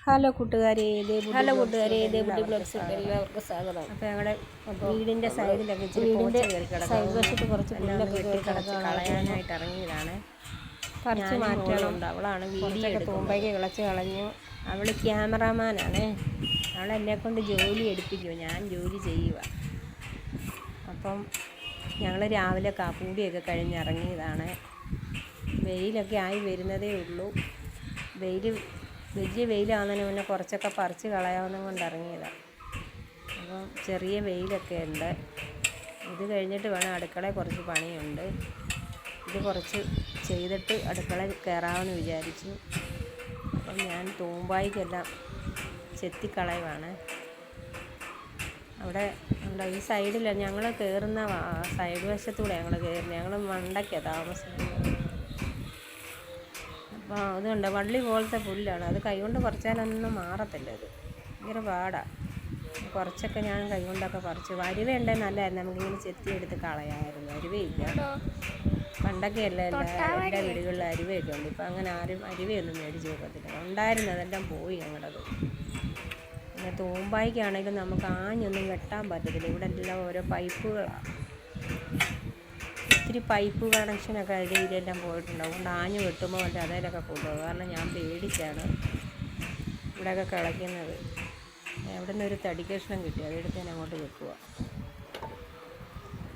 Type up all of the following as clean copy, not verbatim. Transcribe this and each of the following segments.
Hello കൂട്ടുകാരെ, ദേബുട്ടി ബ്ലോഗ്സിലേക്ക് എല്ലാവർക്കും സ്വാഗതം. അപ്പോൾ ഞങ്ങളുടെ വീടിൻ്റെ സൈഡിലൊക്കെ സൈഡ് വശത്ത് കുറച്ച് പുല്ലൊക്കെ വെട്ടി കളയാനായിട്ട് ഇറങ്ങിയതാണ്. പറിച്ച് മാറ്റാനുണ്ട്. അവളാണ് വീഡിയോ തൂമ്പയ്ക്ക് കിളച്ച് കളഞ്ഞു. അവൾ ക്യാമറാമാനാണ്. അവളെന്നെക്കൊണ്ട് ജോലി എടുപ്പിക്കുമോ, ഞാൻ ജോലി ചെയ്യുക. അപ്പം ഞങ്ങൾ രാവിലെ കാപ്പൂടിയൊക്കെ കഴിഞ്ഞിറങ്ങിയതാണ്. വെയിലൊക്കെ ആയി വരുന്നതേ ഉള്ളൂ. വലിയ വെയിലാകുന്നതിന് മുന്നേ കുറച്ചൊക്കെ പറിച്ച് കളയാവുന്ന കൊണ്ട് ഇറങ്ങിയതാണ്. അപ്പം ചെറിയ വെയിലൊക്കെ ഉണ്ട്. ഇത് കഴിഞ്ഞിട്ട് വേണം, അടുക്കളയിൽ കുറച്ച് പണിയുണ്ട്. ഇത് കുറച്ച് ചെയ്തിട്ട് അടുക്കളയിൽ കയറാമെന്ന് വിചാരിച്ചു. അപ്പം ഞാൻ തൂമ്പായിക്കെല്ലാം ചെത്തിക്കളയുവാണ്. അവിടെ ഈ സൈഡിൽ ഞങ്ങൾ കയറുന്ന സൈഡ് വശത്തൂടെ ഞങ്ങൾ മണ്ടയ്ക്കാണ് താമസിക്കുന്നത്. അപ്പോൾ അതുകൊണ്ട് വള്ളി പോലത്തെ പുല്ലാണ്. അത് കൈകൊണ്ട് പറിച്ചാലൊന്നും മാറത്തില്ല. അത് ഭയങ്കര പാടാണ്. കുറച്ചൊക്കെ ഞാൻ കൈകൊണ്ടൊക്കെ പറിച്ചു. അരുവയുണ്ടെങ്കിൽ നല്ലതായിരുന്നു, നമുക്കിങ്ങനെ ചെത്തിയെടുത്ത് കളയാമായിരുന്നു. അരുവയില്ല. പണ്ടൊക്കെ എല്ലാ വീടുകളിൽ അരുവയൊക്കെ ഉണ്ട്. ഇപ്പം അങ്ങനെ ആരും അരുവയൊന്നും മേടിച്ച് വെക്കത്തില്ല. ഉണ്ടായിരുന്നു, അതെല്ലാം പോയി ഞങ്ങളുടേത്. പിന്നെ തൂമ്പായിക്കാണെങ്കിലും നമുക്ക് ആഞ്ഞൊന്നും വെട്ടാൻ പറ്റത്തില്ല. ഇവിടെ എല്ലാം ഓരോ പൈപ്പുകളാണ്. ഒത്തിരി പൈപ്പ് കണക്ഷനൊക്കെ ഇതിലെല്ലാം പോയിട്ടുണ്ട്. അതുകൊണ്ട് ആഞ്ഞ് വെട്ടുമ്പോൾ അതിലൊക്കെ കൊണ്ടുപോകും. കാരണം ഞാൻ പേടിച്ചാണ് ഇവിടെയൊക്കെ കിളയ്ക്കുന്നത്. അവിടെ നിന്നൊരു തടി കഷ്ണം കിട്ടി, അതെടുത്ത് ഞാൻ അങ്ങോട്ട് വെക്കുക.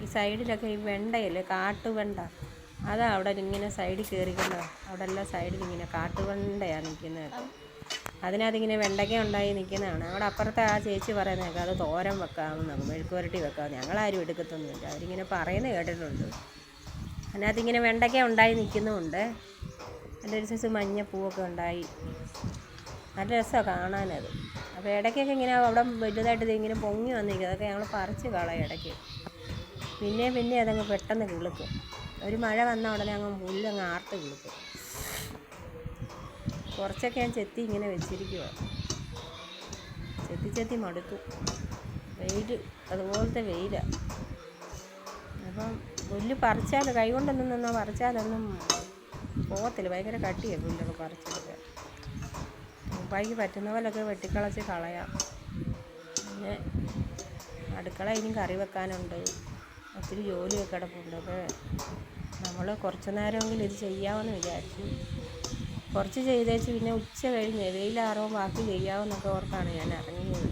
ഈ സൈഡിലൊക്കെ ഈ വെണ്ടയല്ലേ, കാട്ടുവെണ്ട, അതാ അവിടെ ഇങ്ങനെ സൈഡിൽ കയറിക്കൊണ്ട് അവിടെ എല്ലാം സൈഡിൽ ഇങ്ങനെ കാട്ടുവെണ്ടയാണ് നിൽക്കുന്നത്. അതിനകത്തിങ്ങനെ വെണ്ടയ്ക്ക ഉണ്ടായി നിൽക്കുന്നതാണ്. അവിടെ അപ്പുറത്തെ ആ ചേച്ചി പറയുന്നതൊക്കെ അത് തോരൻ വെക്കാമെന്നാണ്, മെഴുക്കുവരട്ടി വെക്കാം. ഞങ്ങളാരും എടുക്കത്തൊന്നുമില്ല. അവരിങ്ങനെ പറയുന്നത് കേട്ടിട്ടുണ്ട്. അതിനകത്തിങ്ങനെ വെണ്ടയ്ക്ക ഉണ്ടായി നിൽക്കുന്നുമുണ്ട്. നല്ലൊരു സൈസ് മഞ്ഞപ്പൂവൊക്കെ ഉണ്ടായി. നല്ല രസമാണ് കാണാനത്. അപ്പോൾ ഇടയ്ക്കൊക്കെ ഇങ്ങനെ അവിടെ വലുതായിട്ട് ഇങ്ങനെ പൊങ്ങി വന്നിരിക്കും. അതൊക്കെ ഞങ്ങൾ പറിച്ച് കളയും ഇടയ്ക്ക്. പിന്നെ അതങ്ങ് പെട്ടെന്ന് കിളുക്കും. ഒരു മഴ വന്ന ഉടനെ അങ്ങ് പുല്ലങ്ങ് ആർത്ത് കിളുക്കും. കുറച്ചൊക്കെ ഞാൻ ചെത്തി ഇങ്ങനെ വെച്ചിരിക്കുക. ചെത്തി മടുത്തു. വെയിൽ അതുപോലത്തെ വെയിലാണ്. അപ്പം പുല്ല് പറിച്ചാൽ കൈ കൊണ്ടൊന്നും നിന്നാൽ പറിച്ചാലൊന്നും പോകത്തില്ല. ഭയങ്കര കട്ടിയാണ് പുല്ലൊക്കെ പറിച്ചെടുക്കുക. ഉപ്പായിക്ക് പറ്റുന്ന പോലൊക്കെ വെട്ടിക്കളച്ച് കളയാം. പിന്നെ അടുക്കള ഇനിയും കറി വെക്കാനുണ്ട്. ഒത്തിരി ജോലിയൊക്കെ കിടപ്പുണ്ട്. അപ്പോൾ നമ്മൾ കുറച്ച് നേരമെങ്കിലും ഇത് ചെയ്യാമെന്ന് വിചാരിച്ചു. കുറച്ച് ചെയ്തേച്ച് പിന്നെ ഉച്ച കഴിഞ്ഞ് വെയിലാറുമ്പോൾ ബാക്കി ചെയ്യാമെന്നൊക്കെ ഓർത്താണ് ഞാൻ ഇറങ്ങിയത്.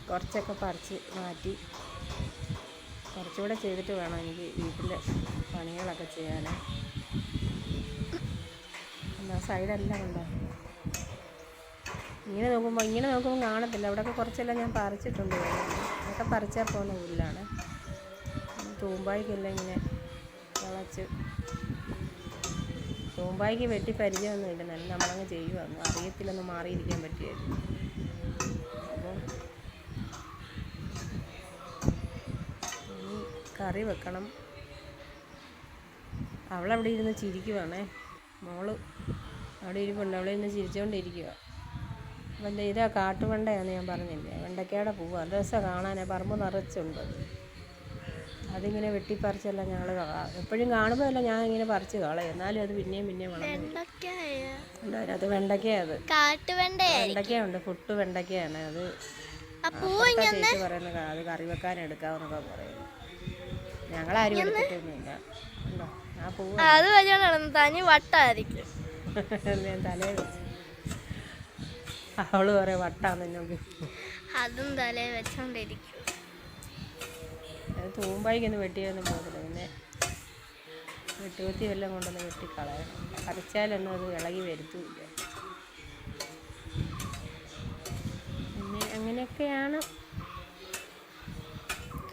കുറച്ചൊക്കെ പറിച്ച് മാറ്റി കുറച്ചുകൂടെ ചെയ്തിട്ട് വേണം എനിക്ക് വീട്ടിലെ പണികളൊക്കെ ചെയ്യാൻ. എന്താ സൈഡെല്ലാം ഉണ്ടോ, ഇങ്ങനെ നോക്കുമ്പോൾ കാണത്തില്ല. അവിടെയൊക്കെ കുറച്ചെല്ലാം ഞാൻ പറിച്ചിട്ടുണ്ട്. അതൊക്കെ പറിച്ചാൽ പോകുന്ന പുല്ലാണ്. തൂമ്പായിക്കെല്ലാം ഇങ്ങനെ കിളച്ച്, തൂമ്പായിക്ക് വെട്ടി പരിചയമൊന്നുമില്ല. നല്ല നമ്മളങ്ങ് ചെയ്യുവായിരുന്നു. അറിയത്തില്ലൊന്നും മാറിയിരിക്കാൻ പറ്റിയായിരുന്നു. അപ്പം ഇനി കറി വെക്കണം. അവളവിടെ ഇരുന്ന് ചിരിക്കുവാണേ. മോള് അവിടെ ഇരിപ്പുണ്ട്. അവിടെ ഇരുന്ന് ചിരിച്ചുകൊണ്ടിരിക്കുക. അപ്പം ഇതാ കാട്ടുവെണ്ടയാണെന്ന് ഞാൻ പറഞ്ഞില്ലേ, വെണ്ടയ്ക്കയുടെ പൂവ്. നല്ല രസമാണ് കാണാൻ. പറമ്പ് നിറച്ചുണ്ട്. അതിങ്ങനെ വെട്ടിപ്പറിച്ചെല്ലാം ഞങ്ങൾ എപ്പോഴും കാണുമ്പോൾ എല്ലാം ഞാൻ ഇങ്ങനെ പറിച്ച് കളയും. എന്നാലും അത് പിന്നെയും വളർന്നു. അതിനകത്ത് വെണ്ടയ്ക്കയാണ്. അത് വെണ്ടയ്ക്കയുണ്ട്, പുട്ട് വെണ്ടയ്ക്കയാണ് അത്. ചേച്ചി പറയുന്നത് അത് കറി വെക്കാൻ എടുക്കാമെന്നൊക്കെ പറയുന്നു. ഞങ്ങളാരും എടുത്തിട്ടൊന്നുമില്ല. ഉണ്ടോ ആ പൂവ്? തനി വട്ടായിരിക്കും. ഞാൻ തലയിൽ വെച്ചു. അവള് പറയാം വട്ടാന്ന്. അതും തലയിൽ വെച്ചോണ്ടിരിക്കും. അത് തൂമ്പായിക്കൊന്നും വെട്ടിയൊന്നും പോകത്തില്ല. പിന്നെ വെട്ടുകുത്തി വല്ലതും കൊണ്ടൊന്ന് വെട്ടിക്കളയണം. പറിച്ചാലൊന്നും അത് ഇളകി വരുത്തുമില്ല. പിന്നെ അങ്ങനെയൊക്കെയാണ്.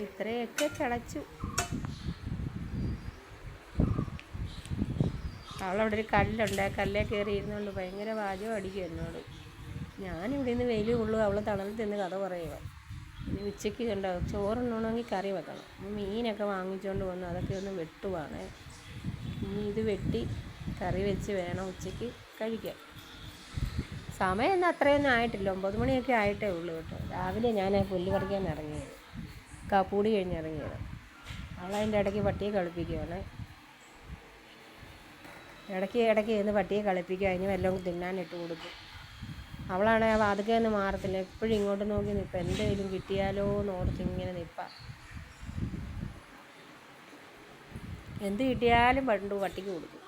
ഇത്രയൊക്കെ കിളച്ചു. അവളവിടെ ഒരു കല്ലുണ്ട്. ആ കല്ലേ കയറി ഇരുന്നുകൊണ്ട് ഭയങ്കര വാചകം അടിക്കും എന്നോട്. ഞാനിവിടെ നിന്ന് വെയിൽ കൊള്ളുക, അവൾ തണലിൽ തിന്ന് കഥ പറയുക. ഇനി ഉച്ചയ്ക്ക് ഉണ്ടാവും. ചോറുണ്ണണമെങ്കിൽ കറി വെക്കണം. മീനൊക്കെ വാങ്ങിച്ചുകൊണ്ട് വന്നു, അതൊക്കെ ഒന്ന് വെട്ടുവാണ്. ഇനി ഇത് വെട്ടി കറി വെച്ച് വേണം ഉച്ചയ്ക്ക് കഴിക്കാൻ. സമയം ഒന്നും അത്രയൊന്നും ആയിട്ടില്ല. 9 മണിയൊക്കെ ആയിട്ടേ ഉള്ളൂ കേട്ടോ. രാവിലെ ഞാൻ പുല്ല് പറിക്കാൻ ഇറങ്ങിയത്, കാപ്പൂടി കഴിഞ്ഞിറങ്ങിയത്. അവളതിൻ്റെ ഇടയ്ക്ക് പട്ടിയെ കളിപ്പിക്കുകയാണ്. ഇടയ്ക്ക് ഇടയ്ക്ക് ചെന്ന് പട്ടിയെ കളിപ്പിക്കും, അതിന് വല്ലതും തിന്നാനിട്ട് കൊടുക്കും. അവളാണെങ്കിൽ ആ വാതുക്കെ നിന്ന് മാറത്തില്ല, എപ്പോഴും ഇങ്ങോട്ട് നോക്കി നിൽപ്പം, എന്തെങ്കിലും കിട്ടിയാലോ എന്ന് ഓർത്ത് ഇങ്ങനെ നിൽപ്പാ. എന്ത് കിട്ടിയാലും പട്ടിക്ക് കൊടുക്കും.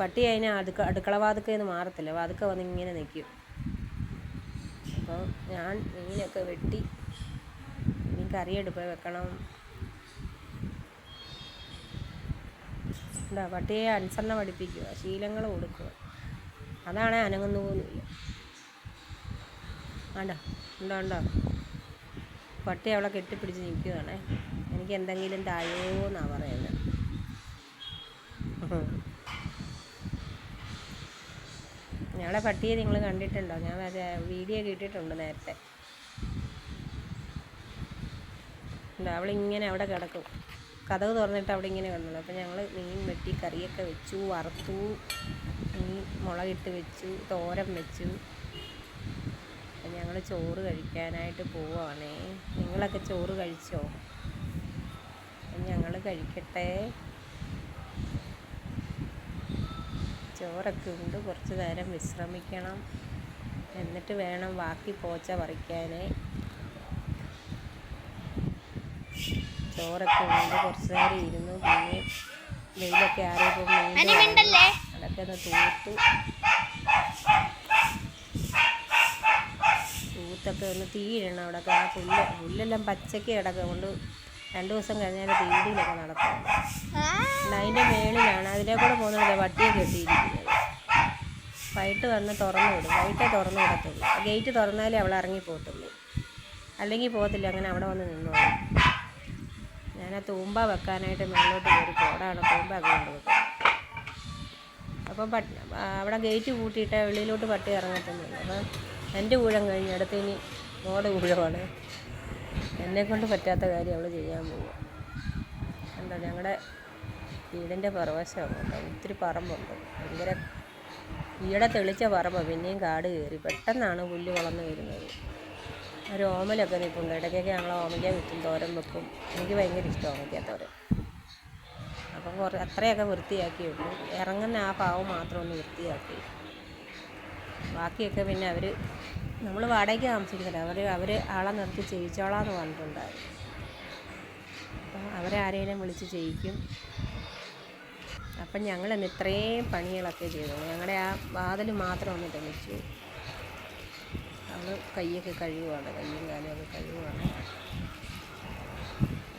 പട്ടി അതിന് അടുക്കള വാതുക്കെ നിന്ന് മാറത്തില്ല, വാതുക്കെ വന്ന് ഇങ്ങനെ നിൽക്കും. അപ്പോൾ ഞാൻ മീനൊക്കെ വെട്ടി ഇനി കറിയെടുപ്പ് വെക്കണം. എന്താ പട്ടിയെ അനുസരണ പഠിപ്പിക്കുക, ശീലങ്ങൾ കൊടുക്കുക, അതാണ് അനങ്ങുന്നു പോലുമില്ല. ആണ്ടോ ഉണ്ടോ പട്ടി അവളെ കെട്ടിപ്പിടിച്ച് നിൽക്കുകയാണേ. എനിക്ക് എന്തെങ്കിലും താഴോ എന്നാണ് പറയുന്നത്. ഞങ്ങളുടെ പട്ടിയെ നിങ്ങൾ കണ്ടിട്ടുണ്ടോ? ഞാൻ വീഡിയോ കിട്ടിയിട്ടുണ്ട് നേരത്തെ. അവളിങ്ങനെ അവിടെ കിടക്കും, കതക് തുറന്നിട്ട് അവിടെ ഇങ്ങനെ കിടന്നുള്ളൂ. അപ്പോൾ ഞങ്ങൾ മീൻ വെട്ടി കറിയൊക്കെ വെച്ചു, വറുത്തു, മീൻ മുളകിട്ട് വെച്ചു, തോരൻ വെച്ചു. അപ്പം ഞങ്ങൾ ചോറ് കഴിക്കാനായിട്ട് പോവുകയാണേ. നിങ്ങളൊക്കെ ചോറ് കഴിച്ചോ? ഞങ്ങൾ കഴിക്കട്ടെ. ചോറൊക്കെ ഉണ്ട്, കുറച്ച് നേരം വിശ്രമിക്കണം, എന്നിട്ട് വേണം ബാക്കി പോച്ച പറിക്കാൻ. ചോറൊക്കെ ഉണ്ട്, കുറച്ച് നേരം ഇരുന്നു. പിന്നെ വെയിലൊക്കെ ആറിയപ്പോൾ അതൊക്കെ ഒന്ന് തൂത്തൊക്കെ ഒന്ന് തീയിടണം. അവിടെയൊക്കെ ആ പുല്ലെല്ലാം പച്ചയ്ക്ക് കിടക്കുക കൊണ്ട് 2 ദിവസം കഴിഞ്ഞാൽ തീയിലൊക്കെ നടക്കും. അതിൻ്റെ മേളിലാണ്, അതിലെ കൂടെ പോകുന്നത് വട്ടിയെ കെട്ടിയിരിക്കുന്നത്. വൈകിട്ട് വന്ന് തുറന്നു വിടും, വൈകിട്ടേ തുറന്നു വിടത്തുള്ളൂ. ഗേറ്റ് തുറന്നാലേ അവൾ ഇറങ്ങിപ്പോകത്തുള്ളൂ, അല്ലെങ്കിൽ പോകത്തില്ല. അങ്ങനെ അവിടെ വന്ന് നിന്നോളും. ഞാൻ ആ തൂമ്പ വെക്കാനായിട്ട് മേളിലോട്ട് കയറി പോടാണ് തൂമ്പ കൊണ്ട് വെക്കും. അപ്പം അവിടെ ഗേറ്റ് കൂട്ടിയിട്ട് വെളിയിലോട്ട് പട്ടി ഇറങ്ങത്തൊന്നുമില്ല. അപ്പം എൻ്റെ ഊഴം കഴിഞ്ഞ് അടുത്ത് ഇനി മോടെ ഊഴമാണ്. എന്നെക്കൊണ്ട് പറ്റാത്ത കാര്യം അവൾ ചെയ്യാൻ പോവുക. എന്താ ഞങ്ങളുടെ വീടിൻ്റെ പുറവശമാണ് കേട്ടോ, ഒത്തിരി പറമ്പുണ്ട്. ഭയങ്കര ഈടെ തെളിച്ച പറമ്പ്, പിന്നെയും കാട് കയറി. പെട്ടെന്നാണ് പുല്ല് വളർന്നു വരുന്നത്. ഒരു ഓമലൊക്കെ നിൽപ്പുണ്ട്. ഇടയ്ക്കൊക്കെ ഞങ്ങൾ ഓമയ്ക്ക വിറ്റും തോരൻ വെക്കും. എനിക്ക് ഭയങ്കര ഇഷ്ടം ഓമയ്ക്ക തോരൻ. അപ്പം അത്രയൊക്കെ വൃത്തിയാക്കിയുള്ളൂ. ഇറങ്ങുന്ന ആ ഭാവം മാത്രം ഒന്ന് വൃത്തിയാക്കി. ബാക്കിയൊക്കെ പിന്നെ നമ്മൾ വാടകയ്ക്ക് താമസിക്കുന്നില്ല, അവർ ആളെ നിർത്തി ചെയ്യിച്ചോളാന്ന് പറഞ്ഞിട്ടുണ്ടായിരുന്നു. അപ്പം അവരാരെയും വിളിച്ച് ചെയ്യിക്കും. അപ്പം ഞങ്ങളിന്ന് ഇത്രയും പണികളൊക്കെ ചെയ്തോളൂ. ഞങ്ങളുടെ ആ വാതിൽ മാത്രം ഒന്ന് തെളിച്ചു. അവൾ കൈയൊക്കെ കഴുകുവാണ്, കയ്യും കാലുമൊക്കെ കഴുകുവാണ്.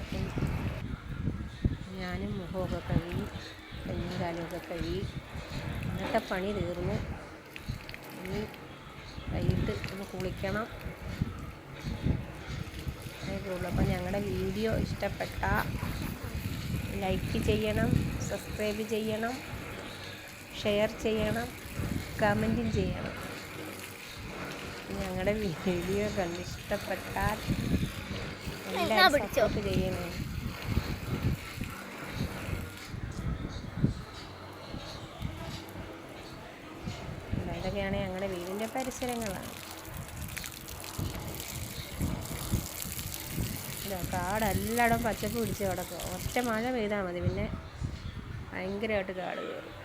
അപ്പം ഞാനും മുഖമൊക്കെ കഴുകി, കയ്യും കാലുമൊക്കെ കഴുകി. ഇന്നത്തെ പണി തീർന്നു. ഇനി വൈകിട്ട് ഒന്ന് കുളിക്കണം. അതേ ഉള്ളൂ. അപ്പം ഞങ്ങളുടെ വീഡിയോ ഇഷ്ടപ്പെട്ടാൽ ലൈക്ക് ചെയ്യണം, സബ്സ്ക്രൈബ് ചെയ്യണം, ഷെയർ ചെയ്യണം, കമൻറ്റും ചെയ്യണം. ഞങ്ങളുടെ വീഡിയോ കണ്ടിഷ്ടപ്പെട്ടാൽ എല്ലാവരും സപ്പോർട്ട് ചെയ്യണേ. ഇതൊക്കെയാണ് ഞങ്ങളുടെ വീടിൻ്റെ പരിസരങ്ങളാണ്. കാടെല്ലായിടും പച്ചപ്പ് പിടിച്ച് കിടക്കും. ഒറ്റ മഴ പെയ്താൽ മതി, പിന്നെ ഭയങ്കരമായിട്ട് കാട് കയറും.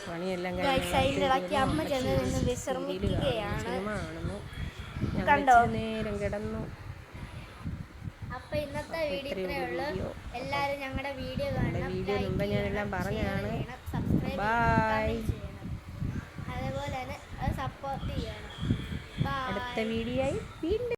പണിയെല്ലാം സിനിമ കാണുന്നു. ഞങ്ങൾ നേരം കിടന്നു. അപ്പൊ ഇന്നത്തെ വീഡിയോ എല്ലാവരും ഞങ്ങളുടെ വീഡിയോ മുമ്പ് ഞാനെല്ലാം പറഞ്ഞാണ്. ബൈ. അതേപോലെ തന്നെ സപ്പോർട്ട് ചെയ്യണം. അടുത്ത വീഡിയോയിൽ വീണ്ടും